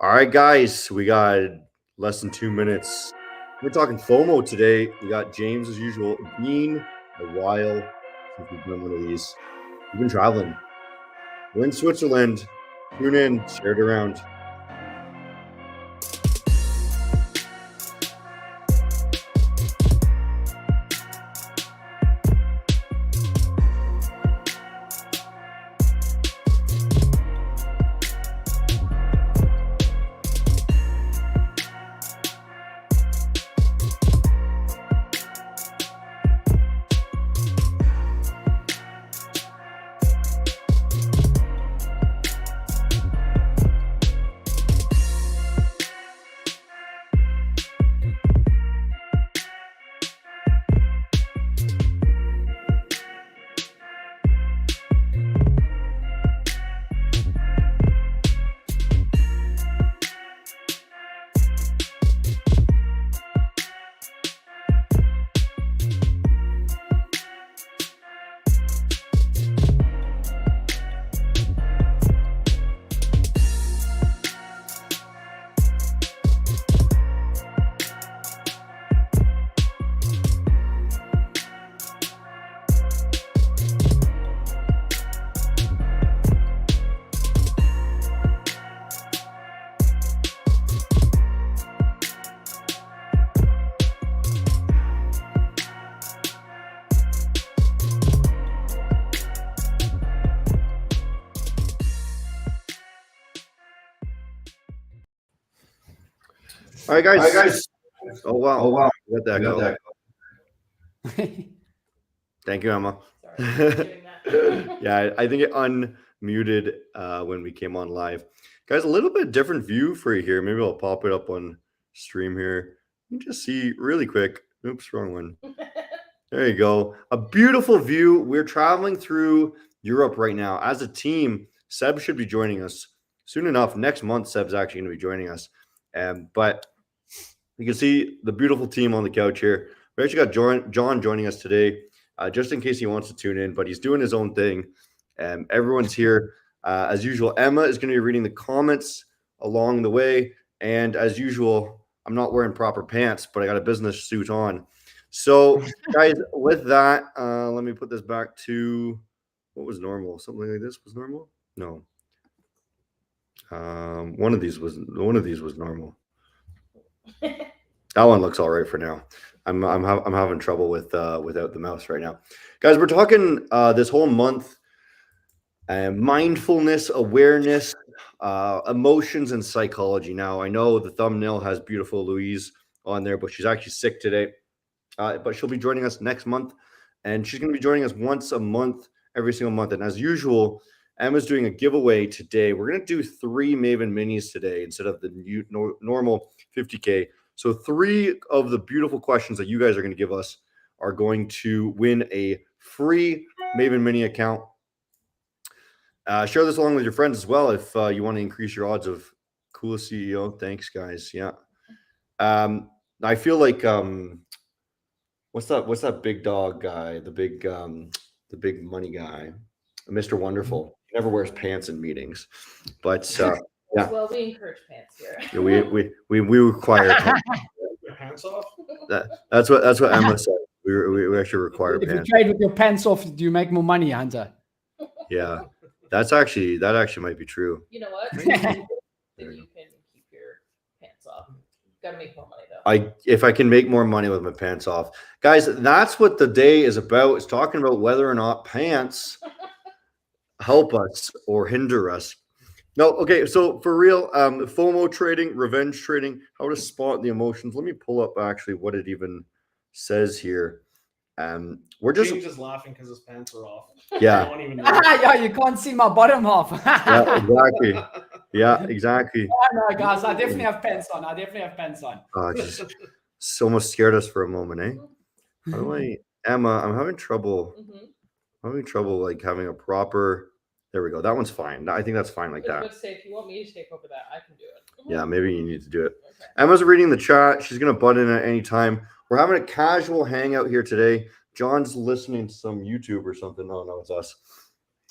All right, guys, we got less than 2 minutes. We're talking FOMO today. We got James as usual. Been a while since we've done one of these. We've been traveling. We're in Switzerland. Tune in, share it around. All right, guys. Oh, wow. We got that go. Thank you, Emma. Sorry, Yeah, I think it unmuted when we came on live. Guys, a little bit different view for you here. Maybe I'll pop it up on stream here. You can just see really quick. Oops, wrong one. There you go. A beautiful view. We're traveling through Europe right now. As a team, Seb should be joining us soon enough. Next month, Seb's actually going to be joining us. But you can see the beautiful team on the couch here. We actually got John joining us today, just in case he wants to tune in, but he's doing his own thing. Everyone's here. As usual, Emma is going to be reading the comments along the way. And as usual, I'm not wearing proper pants, but I got a business suit on. So, guys, with that, let me put this back to what was normal. Something like this was normal? No. One of these was normal. That one looks all right for now. I'm having trouble with without the mouse right now, guys. We're talking this whole month, mindfulness, awareness, emotions, and psychology. Now, I know the thumbnail has beautiful Louise on there, but she's actually sick today. But she'll be joining us next month, and she's going to be joining us once a month, every single month. And as usual, Emma's doing a giveaway today. We're going to do 3 Maven minis today instead of the normal 50K. So 3 of the beautiful questions that you guys are going to give us are going to win a free Maven mini account. Share this along with your friends as well if you want to increase your odds of coolest CEO. Thanks, guys. Yeah. I feel like what's that big dog guy? The big money guy, Mr. Wonderful. He never wears pants in meetings, but yeah. Well, we encourage pants here. Yeah, we require pants off. That's what Emma said. We actually require if pants. you trade with your pants off, do you make more money, Hunter? Yeah, that actually might be true. You know what? If you can keep your pants off. Gotta make more money though. If I can make more money with my pants off, guys, that's what the day is about. It's talking about whether or not pants help us or hinder us. No, okay. So for real, FOMO trading, revenge trading, how to spot the emotions. Let me pull up actually what it even says here. We're just James is laughing because his pants are off. Yeah. Yeah, you can't see my bottom half. Yeah, exactly. Yeah, exactly. No, guys, I definitely have pants on. Just almost scared us for a moment, eh? How do I, Emma? I'm having trouble. I'm having trouble like having a proper. There we go. That one's fine. I think that's fine like that. Say, if you want me to take over that, I can do it. Yeah, maybe you need to do it. Okay. Emma's reading the chat. She's gonna butt in at any time. We're having a casual hangout here today. John's listening to some YouTube or something. Oh no, it's us.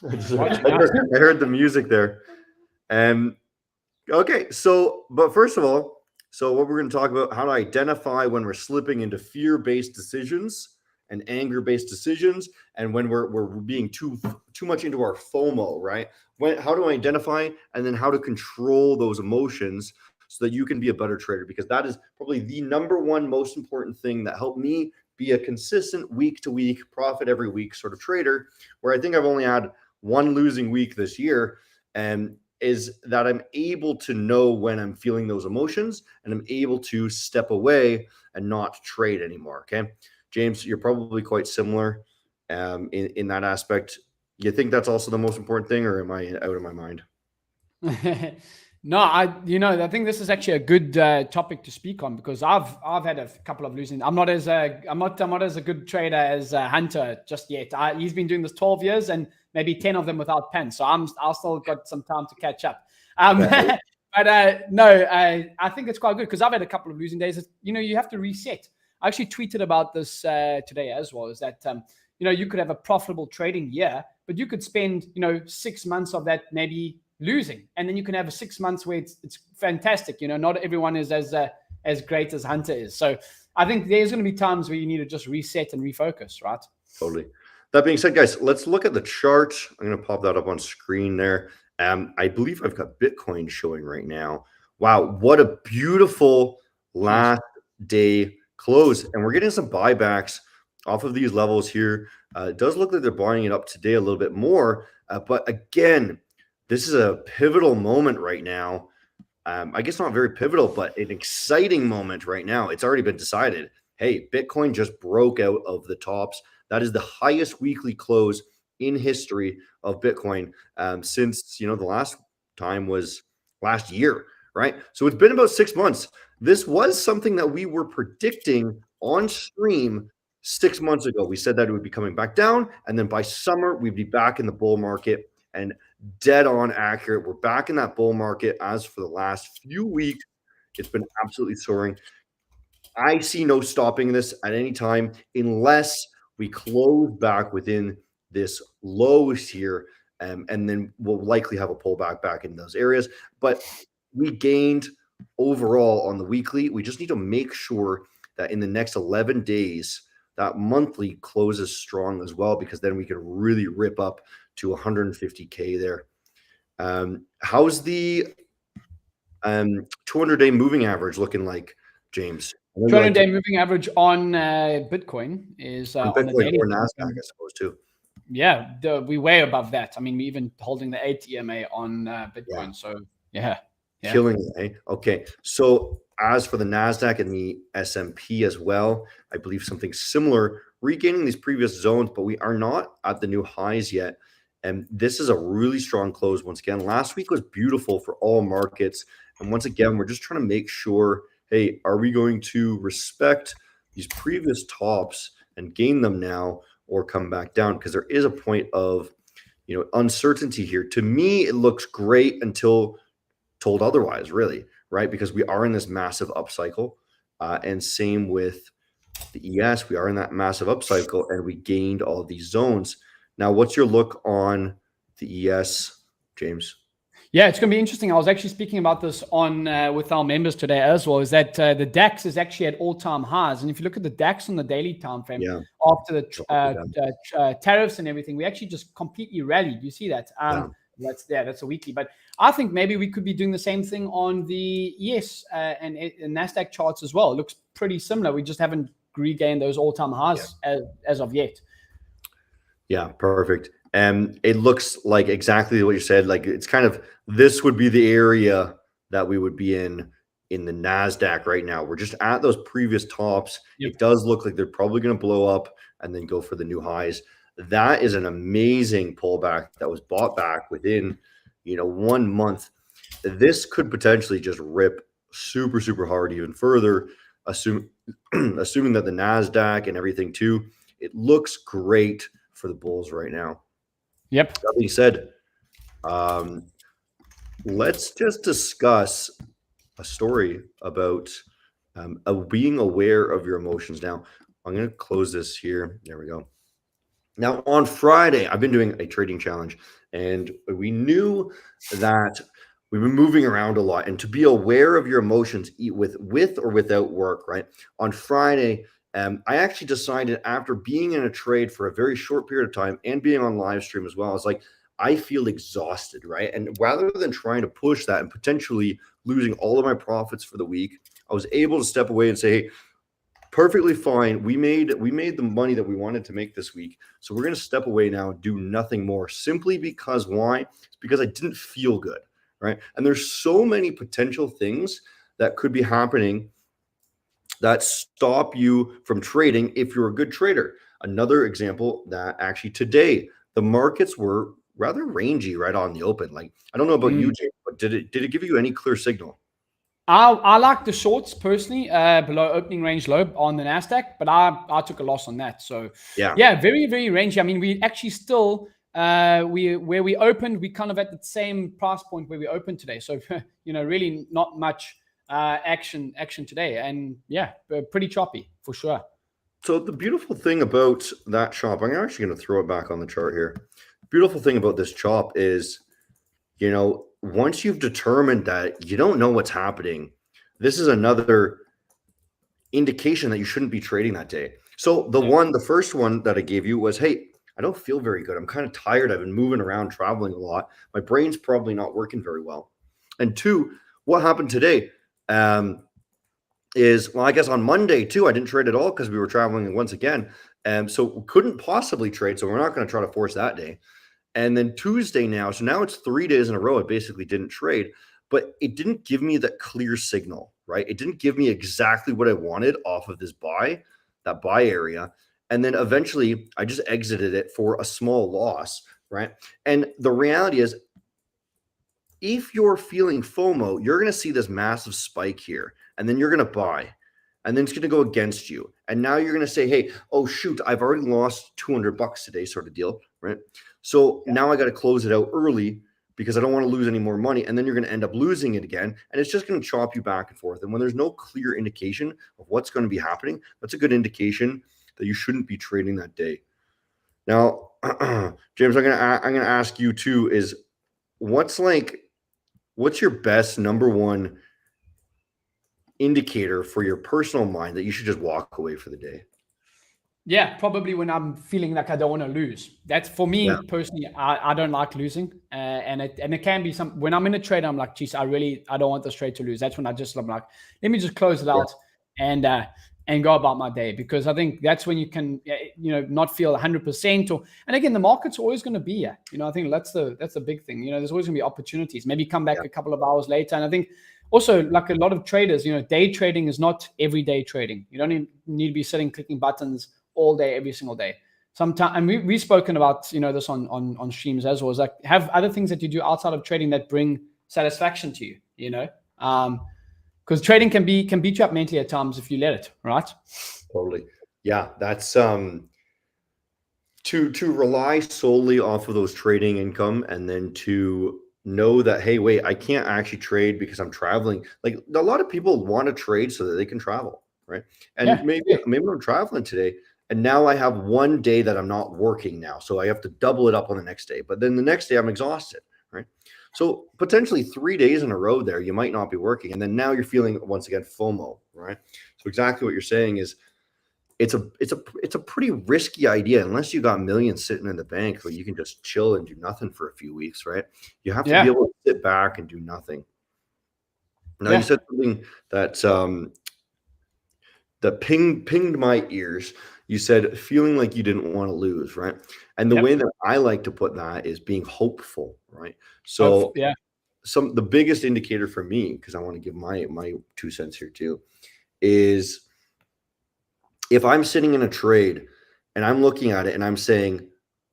I heard the music there. Okay, but first of all, so what we're going to talk about how to identify when we're slipping into fear-based decisions and anger-based decisions, and when we're being too much into our FOMO, right? How to identify and then how to control those emotions so that you can be a better trader, because that is probably the number one most important thing that helped me be a consistent week-to-week profit every week sort of trader, where I think I've only had one losing week this year, and is that I'm able to know when I'm feeling those emotions and I'm able to step away and not trade anymore. Okay. James, you're probably quite similar in that aspect. You think that's also the most important thing, or am I out of my mind? No, I think this is actually a good topic to speak on, because I've had a couple of losing. I'm not as a good trader as Hunter just yet. He's been doing this 12 years and maybe 10 of them without pens. So I'll still got some time to catch up. But no, I think it's quite good, because I've had a couple of losing days. You have to reset. I actually tweeted about this today as well, is that you could have a profitable trading year, but you could spend 6 months of that maybe losing, and then you can have a 6 months where it's fantastic. Not everyone is as great as Hunter is. So I think there's going to be times where you need to just reset and refocus, right? Totally. That being said, guys, let's look at the chart. I'm going to pop that up on screen there. I believe I've got Bitcoin showing right now. Wow, what a beautiful last day close. And we're getting some buybacks off of these levels here. It does look like they're buying it up today a little bit more. But again, this is a pivotal moment right now. I guess not very pivotal, but an exciting moment right now. It's already been decided. Hey, Bitcoin just broke out of the tops. That is the highest weekly close in history of Bitcoin since, the last time was last year, right? So it's been about 6 months. This was something that we were predicting on stream 6 months ago. We said that it would be coming back down, and then by summer, we'd be back in the bull market, and dead on accurate. We're back in that bull market as for the last few weeks. It's been absolutely soaring. I see no stopping this at any time unless we close back within this lows here, and then we'll likely have a pullback back in those areas. But we gained overall on the weekly. We just need to make sure that in the next 11 days, that monthly closes strong as well, because then we can really rip up to 150K there. How's the 200-day moving average looking like, James? 200-day moving average on Bitcoin is on on the Bitcoin daily. or NASDAQ, I suppose, too. Yeah, we're way above that. I mean, we're even holding the 8 EMA on Bitcoin. Yeah. So yeah. Killing it, eh? Okay. So as for the NASDAQ and the S&P as well, I believe something similar, regaining these previous zones, but we are not at the new highs yet. And this is a really strong close once again. Last week was beautiful for all markets. And once again, we're just trying to make sure, hey, are we going to respect these previous tops and gain them now, or come back down? Because there is a point of, uncertainty here. To me, it looks great until told otherwise, really, right? Because we are in this massive upcycle, and same with the ES. We are in that massive upcycle, and we gained all of these zones. Now, what's your look on the ES, James? Yeah, it's going to be interesting. I was actually speaking about this on with our members today as well, is that the DAX is actually at all-time highs. And if you look at the DAX on the daily time frame, after the tariffs and everything, we actually just completely rallied. You see that? That's a weekly. But I think maybe we could be doing the same thing on the ES and NASDAQ charts as well. It looks pretty similar. We just haven't regained those all-time highs as of yet. Yeah, perfect. And it looks like exactly what you said. Like, it's kind of, this would be the area that we would be in the NASDAQ right now. We're just at those previous tops. Yep. It does look like they're probably going to blow up and then go for the new highs. That is an amazing pullback that was bought back within, 1 month. This could potentially just rip super, super hard even further, assuming that the NASDAQ and everything too, it looks great for the bulls right now. Yep. That being said, let's just discuss a story about being aware of your emotions. Now, I'm going to close this here. There we go. Now, on Friday, I've been doing a trading challenge, and we knew that we've been moving around a lot, and to be aware of your emotions with or without work, right? On Friday, I actually decided after being in a trade for a very short period of time and being on live stream as well, I was like, I feel exhausted, right? And rather than trying to push that and potentially losing all of my profits for the week, I was able to step away and say, hey, perfectly fine. We made the money that we wanted to make this week. So we're going to step away now and do nothing more, simply because why? It's because I didn't feel good, right? And there's so many potential things that could be happening that stop you from trading if you're a good trader. Another example that actually today the markets were rather rangy right on the open. Like, I don't know about you, James, but did it give you any clear signal? I like the shorts personally, below opening range low on the Nasdaq, but I took a loss on that. So yeah, very very rangy. I mean, we actually still where we opened, we kind of at the same price point where we opened today. So really not much action today, and yeah, pretty choppy for sure. So the beautiful thing about that chop, I'm actually going to throw it back on the chart here. Beautiful thing about this chop is, once you've determined that you don't know what's happening, this is another indication that you shouldn't be trading that day. So the first one that I gave you was, hey, I don't feel very good. I'm kind of tired. I've been moving around, traveling a lot. My brain's probably not working very well. And two, what happened today? I guess on Monday too, I didn't trade at all because we were traveling once again. So we couldn't possibly trade. So we're not going to try to force that day. And then Tuesday now, so now it's 3 days in a row. I basically didn't trade, but it didn't give me that clear signal, right? It didn't give me exactly what I wanted off of that buy area. And then eventually I just exited it for a small loss, right? And the reality is, if you're feeling FOMO, you're going to see this massive spike here, and then you're going to buy, and then it's going to go against you. And now you're going to say, hey, oh, shoot, I've already lost $200 today, sort of deal, right? So now I got to close it out early because I don't want to lose any more money. And then you're going to end up losing it again. And it's just going to chop you back and forth. And when there's no clear indication of what's going to be happening, that's a good indication that you shouldn't be trading that day. Now, James, I'm going to ask you too, is what's your best number one indicator for your personal mind that you should just walk away for the day? Yeah, probably when I'm feeling like I don't want to lose. That's for me personally. I don't like losing, and it can be when I'm in a trade. I'm like, geez, I don't want this trade to lose. That's when I'm like, let me just close it out and go about my day, because I think that's when you can not feel 100%. And again, the market's always going to be here. I think that's the big thing. There's always going to be opportunities. Maybe come back a couple of hours later, and I think. Also, like a lot of traders, day trading is not everyday trading. You don't need to be sitting clicking buttons all day, every single day. Sometimes, and we've spoken about this on streams as well. Is like, have other things that you do outside of trading that bring satisfaction to you. Because trading can beat you up mentally at times if you let it. Right? Totally. Yeah, that's to rely solely off of those trading income, and then to know that, hey, wait, I can't actually trade because I'm traveling. Like, a lot of people want to trade so that they can travel, right? And maybe I'm traveling today, and now I have one day that I'm not working now, so I have to double it up on the next day. But then the next day I'm exhausted, right? So potentially 3 days in a row there, you might not be working, and then now you're feeling once again FOMO, right? So exactly what you're saying is, it's a pretty risky idea unless you got millions sitting in the bank where you can just chill and do nothing for a few weeks, right? You have to be able to sit back and do nothing. Now you said something that that pinged my ears. You said feeling like you didn't want to lose, right? And the way that I like to put that is being hopeful, right? So the biggest indicator for me, because I want to give my 2 cents here too, is if I'm sitting in a trade and I'm looking at it and I'm saying,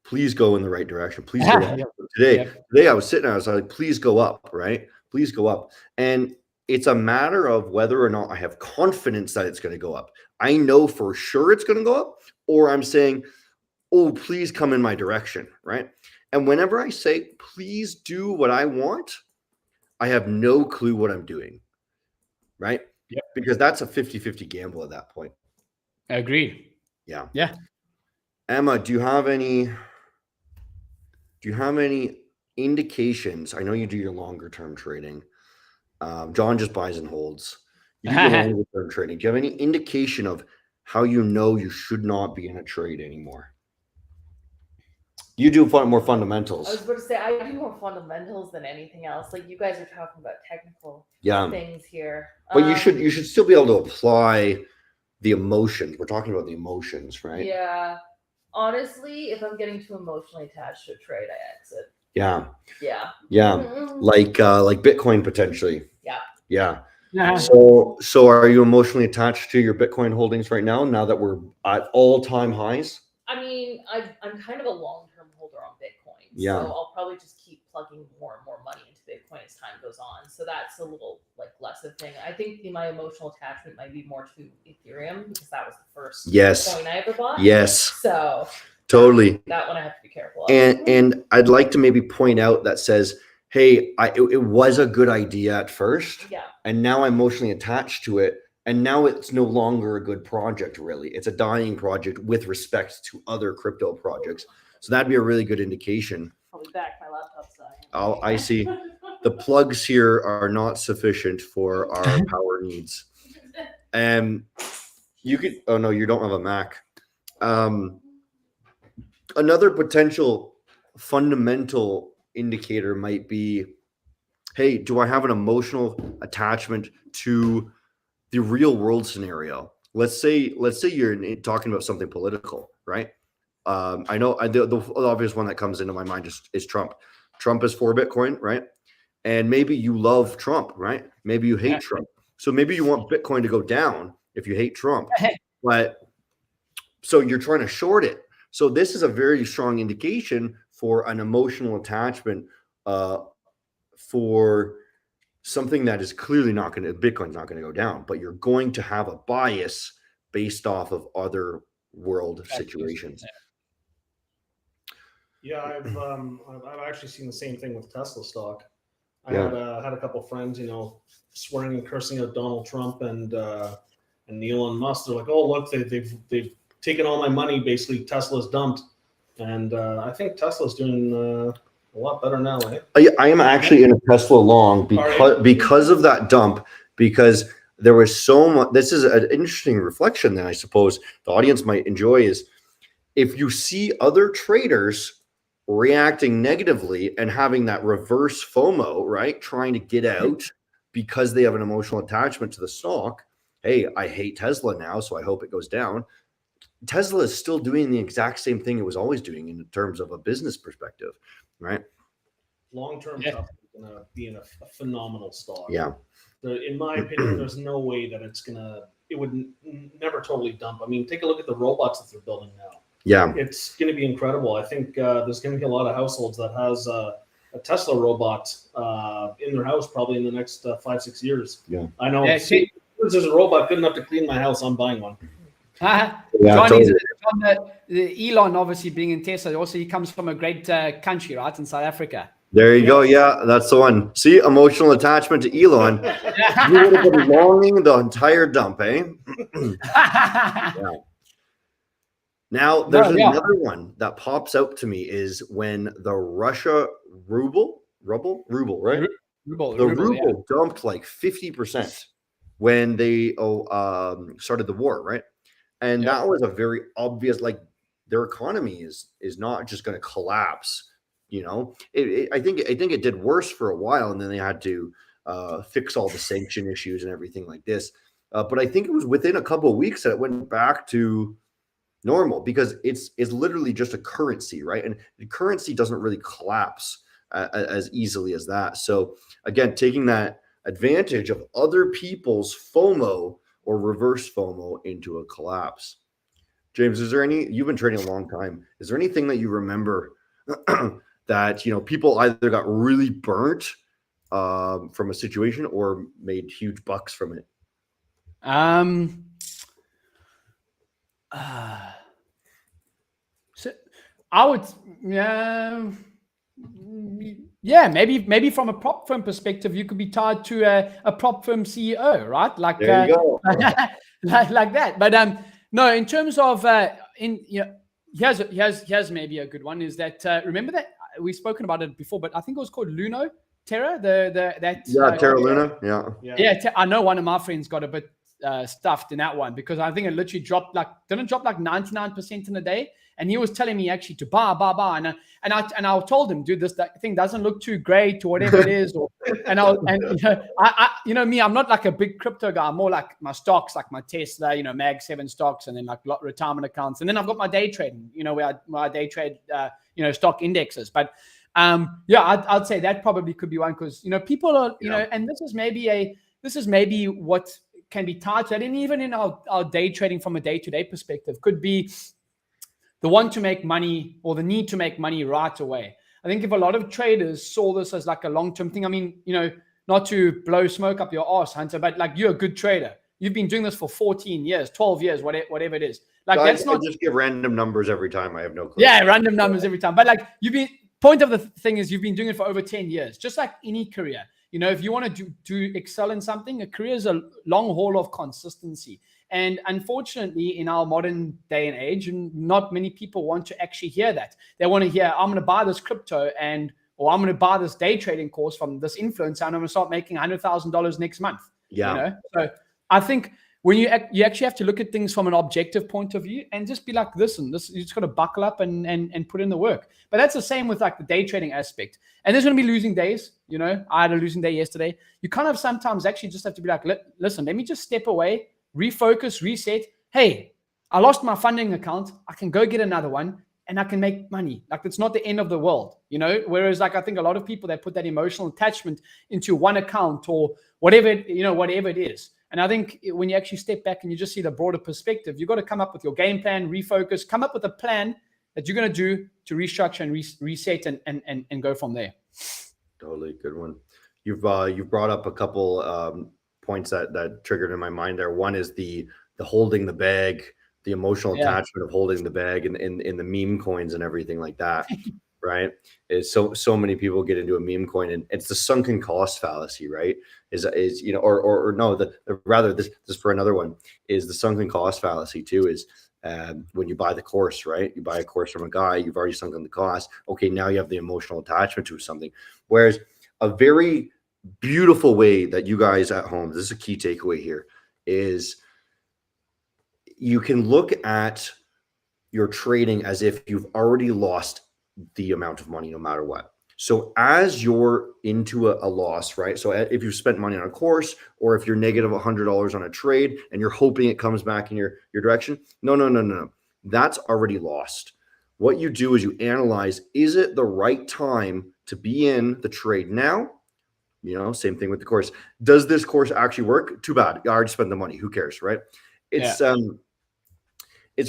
please go in the right direction. Please go up. Today I was sitting there, I was like, please go up, right? Please go up. And it's a matter of whether or not I have confidence that it's going to go up. I know for sure it's going to go up, or I'm saying, oh, please come in my direction, right? And whenever I say, please do what I want, I have no clue what I'm doing, right? Because that's a 50-50 gamble at that point. Agreed. Yeah. Emma, do you have any indications? I know you do your longer term trading. John just buys and holds. You do your longer term trading. Do you have any indication of how you know you should not be in a trade anymore? You do more I was fundamentals. about to say I do more fundamentals than anything else. Like you guys are talking about technical Yeah. things here. But you should still be able to apply the emotions. We're talking about the emotions, right? Yeah. Honestly, if I'm getting too emotionally attached to a trade, I exit. Yeah. Yeah. Yeah. Like Bitcoin potentially. Yeah. Yeah. Yeah. So are you emotionally attached to your Bitcoin holdings right now that we're at all-time highs? I mean, I'm kind of a long-term holder on Bitcoin. Yeah. So I'll probably just keep plugging more and more money into Bitcoin as time goes on. So that's a little like less of a thing. I think my emotional attachment might be more to Ethereum because that was the first coin I ever bought. Yes. So Totally. that one I have to be careful of. And I'd like to maybe point out that says, hey, it was a good idea at first. Yeah. And now I'm emotionally attached to it. And now it's no longer a good project, really. It's a dying project with respect to other crypto projects. So that'd be a really good indication. Probably back my laptop's dying. Oh, I see. The plugs here are not sufficient for our power needs. You could, oh no, you don't have a Mac. Another potential fundamental indicator might be, hey, do I have an emotional attachment to the real world scenario? Let's say you're talking about something political, right? I know the obvious one that comes into my mind is Trump. Trump is for Bitcoin, right? And maybe you love Trump, right? Maybe you hate Trump. So maybe you want Bitcoin to go down if you hate Trump. But so you're trying to short it. So this is a very strong indication for an emotional attachment for something that is clearly not going to, Bitcoin's not going to go down, but you're going to have a bias based off of other world situations. Yeah, I've actually seen the same thing with Tesla stock. I Yeah. had a couple friends, swearing and cursing out Donald Trump and Elon Musk. They're like, "Oh, look, they've taken all my money. Basically, Tesla's dumped." And I think Tesla's doing a lot better now. Eh? I am actually in a Tesla long because of that dump, because there was so much. This is an interesting reflection that I suppose the audience might enjoy is if you see other traders reacting negatively and having that reverse FOMO, right? Trying to get out because they have an emotional attachment to the stock. Hey, I hate Tesla now, so I hope it goes down. Tesla is still doing the exact same thing it was always doing in terms of a business perspective, right? Long-term Tesla is going to be in a phenomenal stock. Yeah. In my opinion, there's no way that it would never totally dump. I mean, take a look at the robots that they're building now. Yeah. It's going to be incredible. I think there's going to be a lot of households that has a Tesla robot in their house probably in the next 5-6 years. Yeah. I know. If there's a robot good enough to clean my house, I'm buying one. Yeah, the Elon obviously being in Tesla, also he comes from a great country, right, in South Africa. There you go. Yeah, that's the one. See, emotional attachment to Elon. You would have been longing the entire dump, eh? Yeah. Now, there's another one that pops out to me is when the Russia ruble, right? The ruble dumped like 50% when they started the war, right? And that was a very obvious, like their economy is not just going to collapse. I think it did worse for a while, and then they had to fix all the sanction issues and everything like this. But I think it was within a couple of weeks that it went back to normal because it's literally just a currency, right? And the currency doesn't really collapse as easily as that. So again, taking that advantage of other people's FOMO or reverse FOMO into a collapse. James, you've been trading a long time. Is there anything that you remember that, people either got really burnt from a situation or made huge bucks from it? So I would, maybe from a prop firm perspective, you could be tied to a prop firm CEO, right? Like there you go. like that. But no, in terms of here's maybe a good one is that remember that we've spoken about it before, but I think it was called Luno Terra. Terra Luna. Yeah. I know one of my friends got a bit stuffed in that one because I think it literally didn't drop like 99% in a day. And he was telling me actually to buy. And I told him, dude, this thing doesn't look too great or whatever it is. Me, I'm not like a big crypto guy. I'm more like my stocks, like my Tesla, Mag 7 stocks, and then like retirement accounts. And then I've got my day trading, where I day trade, stock indexes. But I'd say that probably could be one because, people are, and this is maybe what can be tied to that. And even in our day trading from a day-to-day perspective could be the want to make money or the need to make money right away. I think if a lot of traders saw this as like a long-term thing, I mean, not to blow smoke up your ass, Hunter, but like you're a good trader. You've been doing this for 14 years, 12 years, whatever it is. Like I just give random numbers every time. I have no clue. Yeah, random numbers every time. But like point of the thing is you've been doing it for over 10 years, just like any career. If you want to excel in something, a career is a long haul of consistency. And unfortunately, in our modern day and age, not many people want to actually hear that. They want to hear, I'm going to buy this crypto or I'm going to buy this day trading course from this influencer and I'm going to start making $100,000 next month. Yeah. So I think when you actually have to look at things from an objective point of view and just be like, listen, you just got to buckle up and put in the work. But that's the same with like the day trading aspect. And there's going to be losing days. I had a losing day yesterday. You kind of sometimes actually just have to be like, listen, let me just step away, refocus, reset. Hey, I lost my funding account. I can go get another one and I can make money. Like it's not the end of the world, Whereas like I think a lot of people that put that emotional attachment into one account or whatever it is. And I think when you actually step back and you just see the broader perspective, you've got to come up with your game plan, refocus, come up with a plan that you're going to do to restructure and reset and go from there. Totally. Good one. You've brought up a couple points that triggered in my mind there. One is the holding the bag, the emotional attachment of holding the bag in the meme coins and everything like that. Right. Is so many people get into a meme coin and it's the sunken cost fallacy, right? Rather this for another one is the sunken cost fallacy too is when you buy the course, right? You buy a course from a guy, you've already sunk in the cost. Okay, now you have the emotional attachment to something. Whereas a very beautiful way that you guys at home, this is a key takeaway here, is you can look at your trading as if you've already lost the amount of money no matter what. So as you're into a loss, right? So if you've spent money on a course or if you're negative $100 on a trade and you're hoping it comes back in your direction, no. That's already lost. What you do is you analyze, is it the right time to be in the trade now? Same thing with the course. Does this course actually work? Too bad. I already spent the money. Who cares, right? It's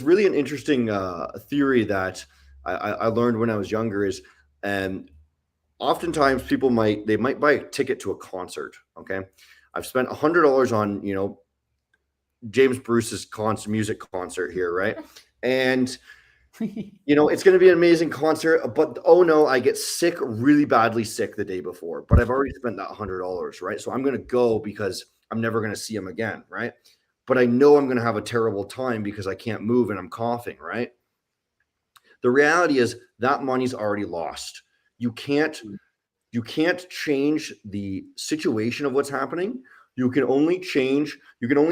really an interesting theory that I learned when I was younger is, and oftentimes people might buy a ticket to a concert. Okay. I've spent $100 on, James Bruce's music concert here. Right. And, it's going to be an amazing concert, but oh no, I get sick, really badly sick the day before, but I've already spent that $100. Right. So I'm going to go because I'm never going to see him again. Right. But I know I'm going to have a terrible time because I can't move and I'm coughing. Right. The reality is that money's already lost. You can't change the situation of what's happening. You can only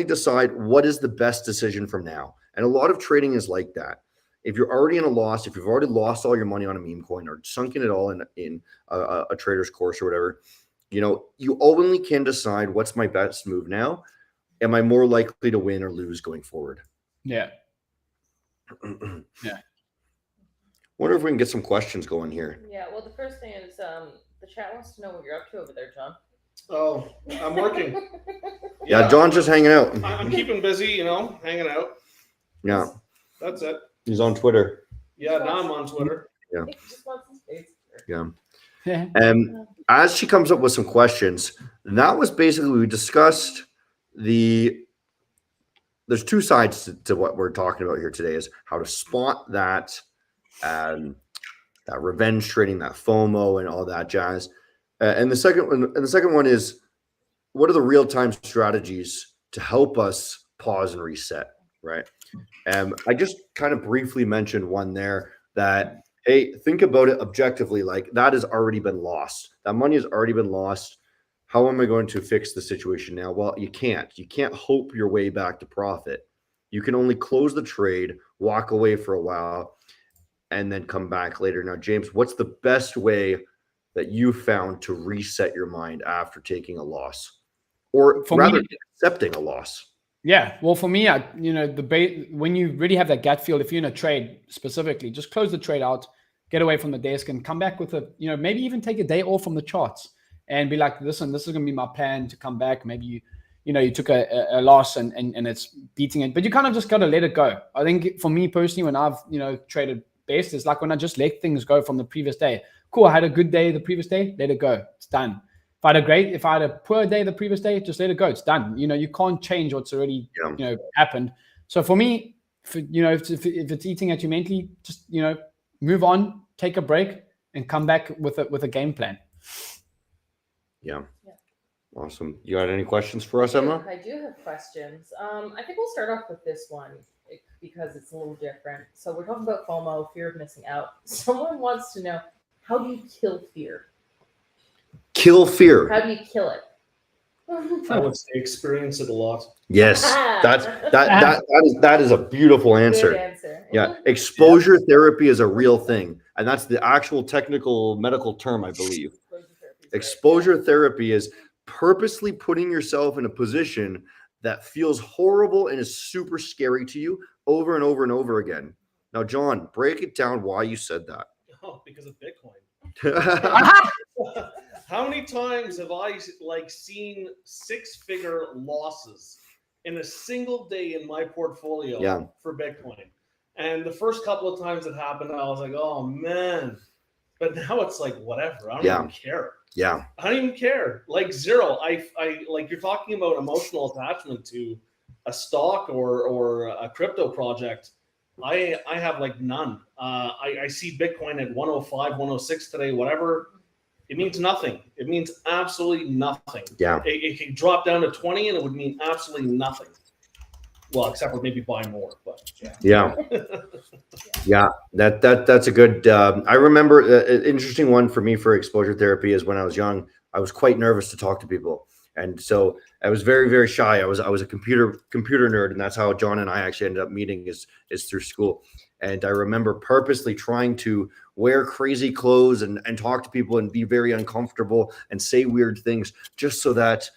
decide what is the best decision from now. And a lot of trading is like that. If you're already in a loss, if you've already lost all your money on a meme coin or sunken it all in a trader's course or whatever, you only can decide what's my best move now. Am I more likely to win or lose going forward? Yeah. Wonder if we can get some questions going here. Yeah, well, the first thing is the chat wants to know what you're up to over there, John. Oh, I'm working. Yeah, John's just hanging out. I'm keeping busy, hanging out. Yeah. That's it. He's on Twitter. Yeah, now I'm on Twitter. Yeah. He just wants some space. Yeah. As she comes up with some questions, that was basically, we discussed there's two sides to what we're talking about here today, is how to spot that revenge trading, that FOMO and all that jazz. And the second one is, what are the real-time strategies to help us pause and reset, right? I just kind of briefly mentioned one there that hey, think about it objectively. Like that has already been lost. That money has already been lost. How am I going to fix the situation now? Well, you can't. You can't hope your way back to profit. You can only close the trade, walk away for a while, and then come back later. Now, James, what's the best way that you found to reset your mind after taking a loss, or For rather me, accepting a loss? yeah. Well, for me, when you really have that gut feel, if you're in a trade specifically, just close the trade out, get away from the desk, and come back with maybe even take a day off from the charts and be like, listen, this is going to be my plan to come back. Maybe you took a loss and it's beating it, but you kind of just got to let it go. I think for me personally, when I've traded best, it's like when I just let things go from the previous day. Cool, I had a good day the previous day, let it go. It's done. If I had a poor day the previous day, just let it go. It's done. You can't change what's already happened. So for me, if it's eating at you mentally, just move on, take a break, and come back with a game plan. Yeah. Awesome. You got any questions for us, Emma? I do have questions. I think we'll start off with this one because it's a little different. So we're talking about FOMO, fear of missing out. Someone wants to know, how do you kill fear? Kill fear. How do you kill it? I would say experience it a lot. Yes, that is a beautiful answer. Good answer. Yeah, exposure therapy is a real thing, and that's the actual technical medical term, I believe. Exposure therapy is purposely putting yourself in a position that feels horrible and is super scary to you over and over and over again. Now, John, break it down why you said that. Oh, because of Bitcoin. How many times have I seen 6-figure losses in a single day in my portfolio for Bitcoin? And the first couple of times it happened, I was like, oh man. But now it's like, whatever. I don't even care. Yeah. I don't even care. Like zero. I like, you're talking about emotional attachment to a stock or a crypto project. I have like none. I see Bitcoin at 105, 106 today, whatever. It means nothing. It means absolutely nothing. Yeah. It can drop down to 20 and it would mean absolutely nothing. Well, except for maybe buy more, but yeah. Yeah, that's a good. I remember an interesting one for me for exposure therapy is when I was young. I was quite nervous to talk to people, and so I was very, very shy. I was a computer nerd, and that's how John and I actually ended up meeting is through school. And I remember purposely trying to wear crazy clothes and talk to people and be very uncomfortable and say weird things just so that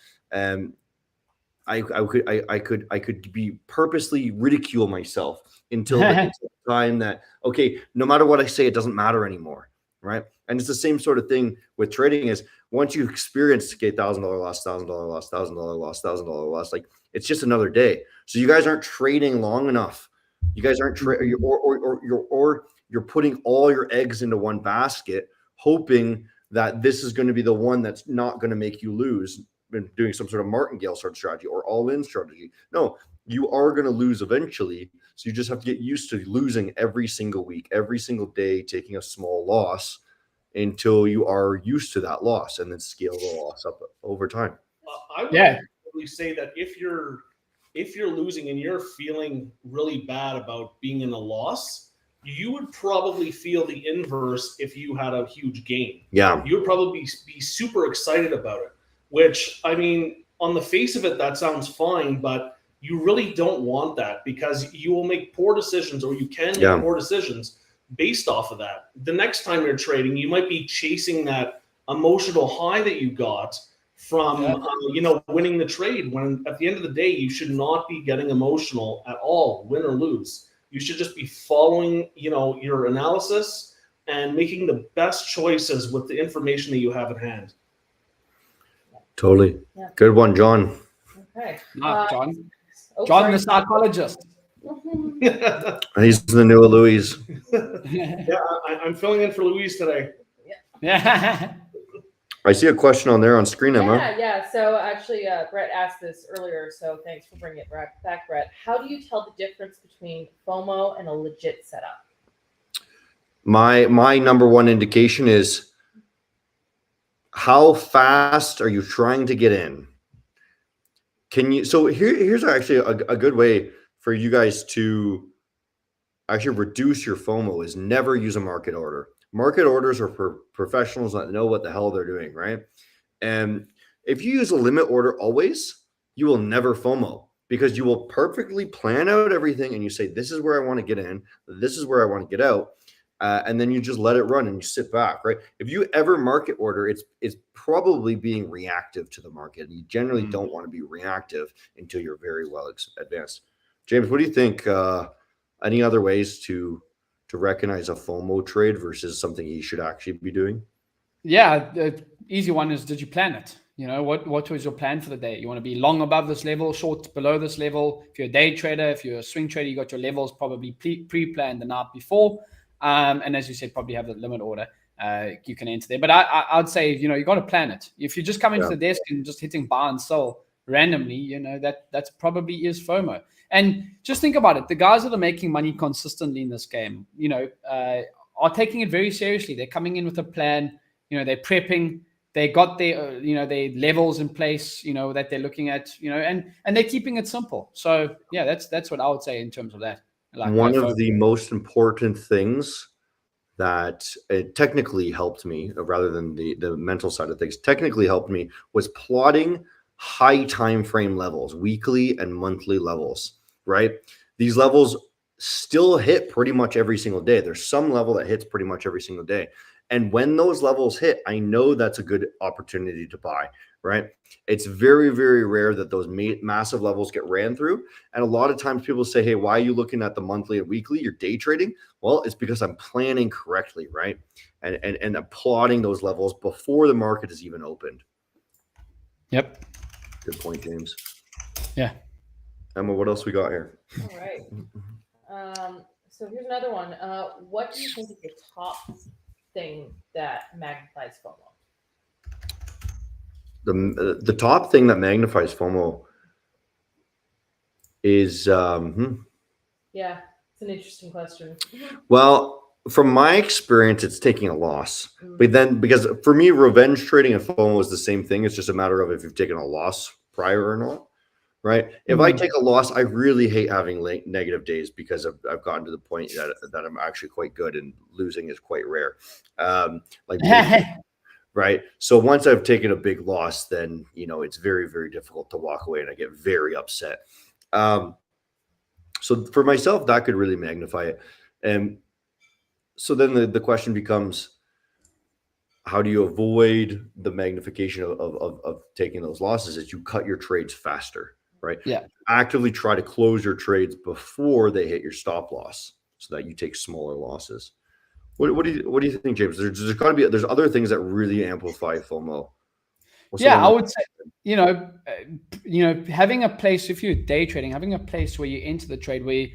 I could be purposely ridicule myself until the time that, okay, no matter what I say, it doesn't matter anymore, right? And it's the same sort of thing with trading is once you experience $1,000 loss, $1,000 loss, $1,000 loss, $1,000 loss, like it's just another day. So you guys aren't trading long enough. You guys aren't trading, or you're putting all your eggs into one basket, hoping that this is going to be the one that's not going to make you lose. Been doing some sort of martingale sort of strategy or all-in strategy. No, you are going to lose eventually. So you just have to get used to losing every single week, every single day, taking a small loss until you are used to that loss and then scale the loss up over time. I would probably say that if you're losing and you're feeling really bad about being in a loss, you would probably feel the inverse if you had a huge gain. Yeah. You would probably be super excited about it, which, I mean, on the face of it, that sounds fine, but you really don't want that because you will make poor decisions, or you can make poor decisions based off of that. The next time you're trading, you might be chasing that emotional high that you got from winning the trade, when at the end of the day, you should not be getting emotional at all, win or lose. You should just be following, your analysis and making the best choices with the information that you have at hand. Totally. Yeah. Good one, John. Okay. John. John, the psychologist. He's the new Louise. Yeah, I'm filling in for Louise today. Yeah. I see a question on there on screen, Emma. Yeah. So actually, Brett asked this earlier, so thanks for bringing it back, Brett. How do you tell the difference between FOMO and a legit setup? My number one indication is how fast are you trying to get in? So here's actually a good way for you guys to actually reduce your FOMO is never use a market order. Market orders are for professionals that know what the hell they're doing, right? And if you use a limit order always, you will never FOMO because you will perfectly plan out everything and you say, this is where I want to get in, this is where I want to get out. And then you just let it run and you sit back, right? If you ever market order, it's probably being reactive to the market. You generally don't want to be reactive until you're very well advanced. James, what do you think? Any other ways to recognize a FOMO trade versus something you should actually be doing? Yeah, the easy one is, did you plan it? You know, what was your plan for the day? You want to be long above this level, short below this level. If you're a day trader, if you're a swing trader, you got your levels probably pre-planned the night before. And as you said, probably have the limit order you can enter there. But I'd say, you know, you got to plan it. If you just come into the desk and just hitting buy and sell randomly, you know, that's probably is FOMO. And just think about it. The guys that are making money consistently in this game, you know, are taking it very seriously. They're coming in with a plan. You know, they're prepping. They got their, you know, their levels in place, you know, that they're looking at, you know, and they're keeping it simple. So yeah, that's what I would say in terms of that. Like one of the most important things that it technically helped me, rather than the mental side of things, technically helped me, was plotting high time frame levels, weekly and monthly levels, right? These levels still hit pretty much every single day. There's some level that hits pretty much every single day. And when those levels hit, I know that's a good opportunity to buy, right? It's very, very rare that those massive levels get ran through. And a lot of times people say, hey, why are you looking at the monthly and weekly? You're day trading. Well, it's because I'm planning correctly, right? And I'm plotting those levels before the market is even opened. Yep. Good point, James. Yeah. Emma, what else we got here? All right. So here's another one. What do you think is the top thing that magnifies FOMO? The top thing that magnifies FOMO is yeah, it's an interesting question. Well, from my experience, it's taking a loss. But then, because for me, revenge trading and FOMO is the same thing. It's just a matter of if you've taken a loss prior or not, right? If I take a loss, I really hate having negative days because I've gotten to the point that I'm actually quite good, and losing is quite rare. Right. So once I've taken a big loss, then, you know, it's very, very difficult to walk away and I get very upset. So for myself, that could really magnify it. And so then the question becomes, how do you avoid the magnification of taking those losses? Is you cut your trades faster, right? Yeah. Actively try to close your trades before they hit your stop loss so that you take smaller losses. What do you think, James? There's got to be, there's other things that really amplify FOMO. I would say, you know, having a place, if you're day trading, having a place where you enter the trade where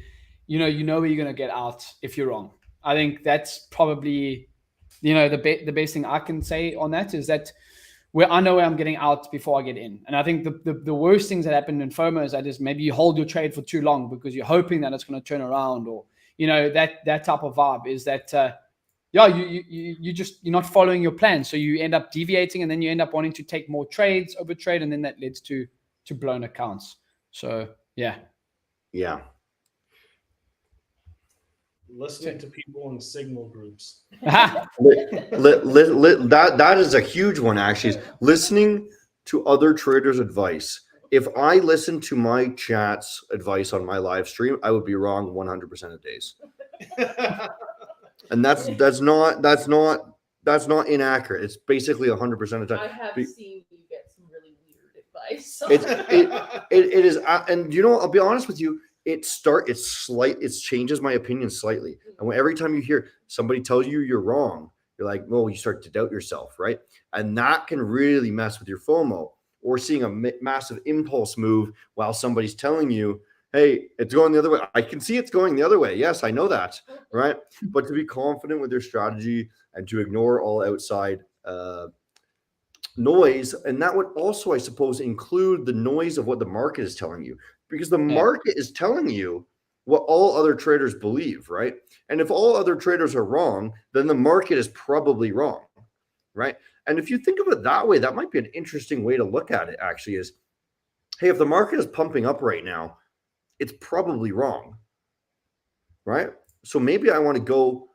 you know where you're going to get out if you're wrong. I think that's probably, you know, the best thing I can say on that is that where I know where I'm getting out before I get in. And I think the worst things that happen in FOMO is that is maybe you hold your trade for too long because you're hoping that it's going to turn around, or, you know, that type of vibe is that, you're not following your plan. So you end up deviating and then you end up wanting to take more trades, overtrade, and then that leads to blown accounts. So, yeah. Yeah. Listening to people in signal groups. That is a huge one, actually, is listening to other traders' advice. If I listened to my chat's advice on my live stream, I would be wrong 100% of days. And that's not inaccurate. It's basically 100% of the time. I have seen you get some really weird advice. So. It is, and you know, I'll be honest with you. It changes my opinion slightly. And every time you hear somebody tell you you're wrong, you're like, well, you start to doubt yourself, right? And that can really mess with your FOMO. Or seeing a massive impulse move while somebody's telling you, hey, it's going the other way. I can see it's going the other way. Yes, I know that, right? But to be confident with your strategy and to ignore all outside noise, and that would also, I suppose, include the noise of what the market is telling you, because the market is telling you what all other traders believe, right? And if all other traders are wrong, then the market is probably wrong, right? And if you think of it that way, that might be an interesting way to look at it, actually, is, hey, if the market is pumping up right now, it's probably wrong, right? So maybe I want to go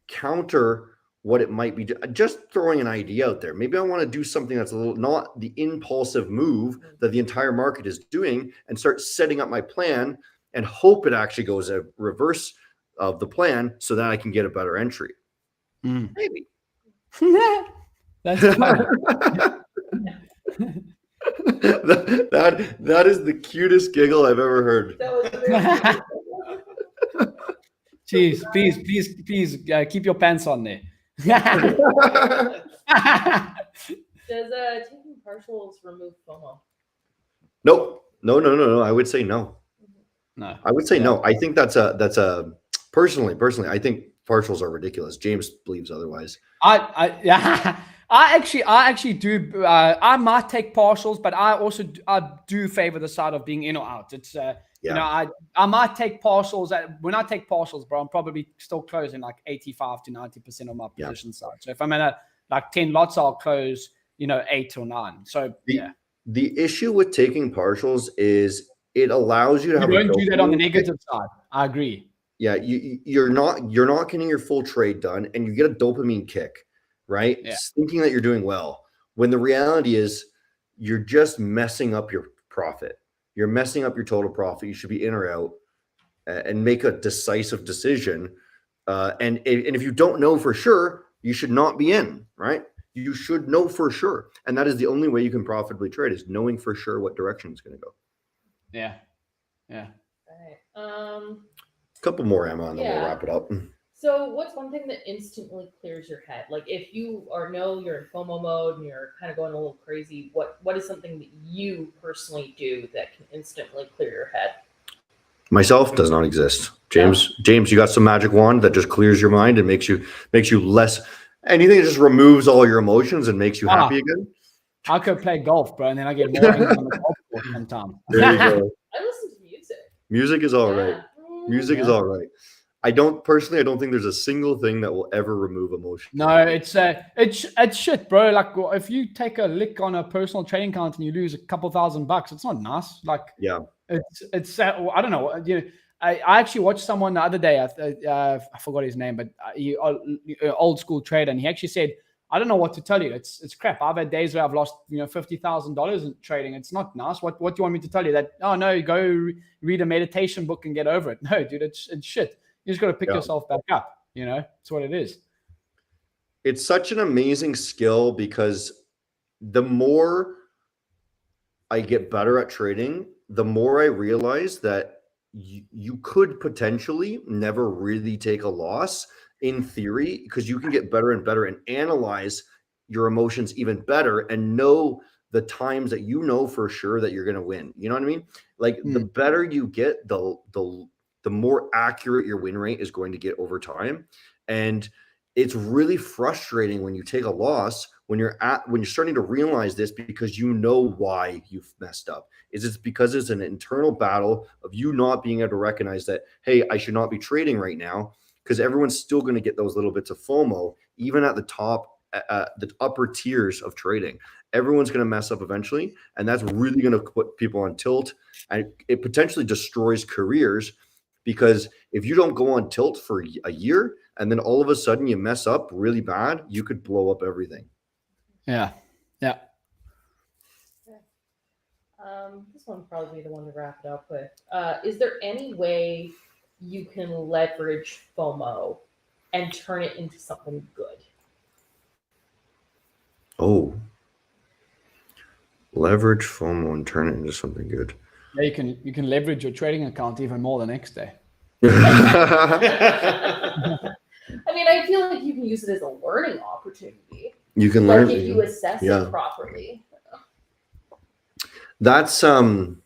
counter what it might be. Just throwing an idea out there. Maybe I want to do something that's a little not the impulsive move that the entire market is doing, and start setting up my plan and hope it actually goes a reverse of the plan so that I can get a better entry. Maybe. That's that is the cutest giggle I've ever heard. That was very Jeez, please keep your pants on there. Does taking partials remove FOMO? Nope. No. I would say no. No. I would say no. I think that's a personally, I think partials are ridiculous. James believes otherwise. I actually do. I might take partials, but I do favor the side of being in or out. It's you know, I might take partials. When I take partials, bro, I'm probably still closing like 85 to 90% of my position side. So if I'm in a like 10 lots, I'll close 8 or 9. So the issue with taking partials is it allows you to have. You don't do that on the negative side. I agree. Yeah, you're not getting your full trade done, and you get a dopamine kick, right? Yeah. Thinking that you're doing well, when the reality is you're just messing up your profit. You're messing up your total profit. You should be in or out, and make a decisive decision. And if you don't know for sure, you should not be in, right? You should know for sure, and that is the only way you can profitably trade, is knowing for sure what direction it's going to go. Yeah. Right. Couple more, Emma, and then we'll wrap it up. So what's one thing that instantly clears your head? Like if you you're in FOMO mode and you're kind of going a little crazy, what is something that you personally do that can instantly clear your head? Myself does not exist. James, you got some magic wand that just clears your mind and makes you less, anything that just removes all your emotions and makes you happy again? I could play golf, bro, and then I get more angry on the golf course sometimes. There you go. I listen to music. Music is all right. Music is all right. I don't think there's a single thing that will ever remove emotion. No, it's shit, bro. Like if you take a lick on a personal trading account and you lose a couple $1,000, it's not nice. Like it's I don't know. I actually watched someone the other day. I forgot his name, but he old school trader, and he actually said, I don't know what to tell you. It's crap. I've had days where I've lost $50,000 in trading. It's not nice. What do you want me to tell you? That no, go read a meditation book and get over it. No, dude, it's shit. You just got to pick yourself back up. It's what it is. It's such an amazing skill, because the more I get better at trading, the more I realize that you could potentially never really take a loss in theory, because you can get better and better and analyze your emotions even better and know the times that for sure that you're going to win. You know what I mean? Like the better you get, the more accurate your win rate is going to get over time. And it's really frustrating when you take a loss, when you're starting to realize this, because you know why you've messed up. It's because it's an internal battle of you not being able to recognize that, hey, I should not be trading right now, because everyone's still going to get those little bits of FOMO, even at the top, the upper tiers of trading. Everyone's going to mess up eventually, and that's really going to put people on tilt, and it potentially destroys careers. Because if you don't go on tilt for a year and then all of a sudden you mess up really bad, you could blow up everything. Yeah. Okay. This one will probably be the one to wrap it up with. Is there any way you can leverage FOMO and turn it into something good? Oh. Leverage FOMO and turn it into something good. Yeah, you can leverage your trading account even more the next day. I mean, I feel like you can use it as a learning opportunity. You can learn if you assess it properly. That's that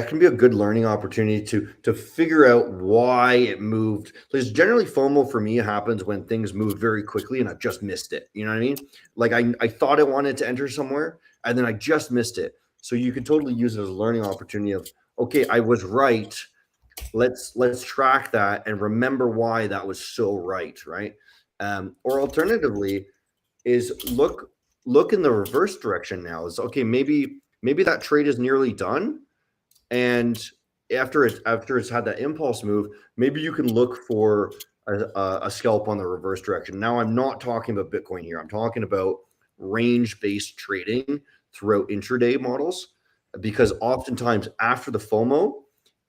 can be a good learning opportunity to figure out why it moved. Because generally FOMO for me happens when things move very quickly and I just missed it. You know what I mean? Like I thought I wanted to enter somewhere and then I just missed it. So you could totally use it as a learning opportunity of, okay, I was right. Let's track that and remember why that was so right, right? Or alternatively is look in the reverse direction now. Is okay, maybe that trade is nearly done, and after it's had that impulse move, maybe you can look for a scalp on the reverse direction. Now, I'm not talking about Bitcoin here. I'm talking about range-based trading throughout intraday models, because oftentimes after the FOMO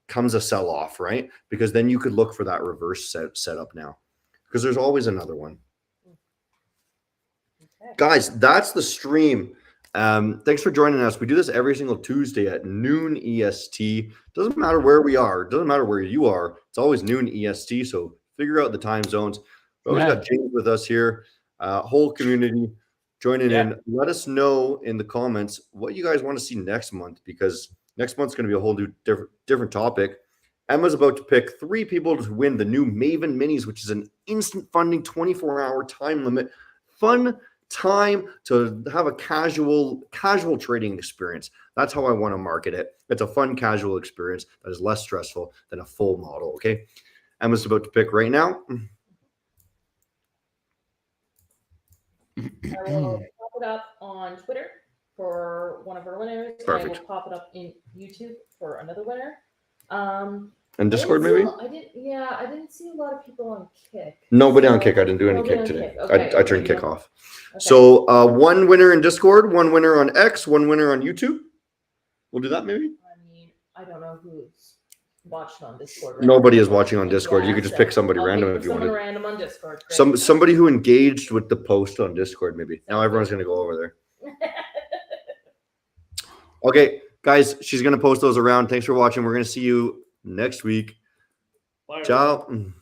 comes a sell-off, right? Because then you could look for that reverse setup now, because there's always another one. Okay. Guys, that's the stream. Thanks for joining us. We do this every single Tuesday at noon EST. Doesn't matter where we are. Doesn't matter where you are. It's always noon EST. So figure out the time zones. We always got James with us here. Whole community joining in. Let us know in the comments what you guys want to see next month, because next month's going to be a whole new different topic. Emma's about to pick 3 people to win the new Maven minis, which is an instant funding 24-hour time limit. Fun time to have a casual trading experience. That's how I want to market it. It's a fun casual experience that is less stressful than a full model. Okay, Emma's about to pick right now. I will pop it up on Twitter for one of our winners. Perfect. I will pop it up in YouTube for another winner. And Discord, maybe? I didn't see a lot of people on Kick. Nobody on Kick. I didn't do any Kick today. Okay, I turned Kick off. Okay. So 1 winner in Discord, 1 winner on X, 1 winner on YouTube. We'll do that maybe? I mean, I don't know who's watching on Discord. Nobody is watching on Discord. You could just pick somebody random if you want. Someone random on Discord. Somebody who engaged with the post on Discord maybe. Now everyone's going to go over there. Okay, guys, she's going to post those around. Thanks for watching. We're going to see you next week. Bye, Ciao.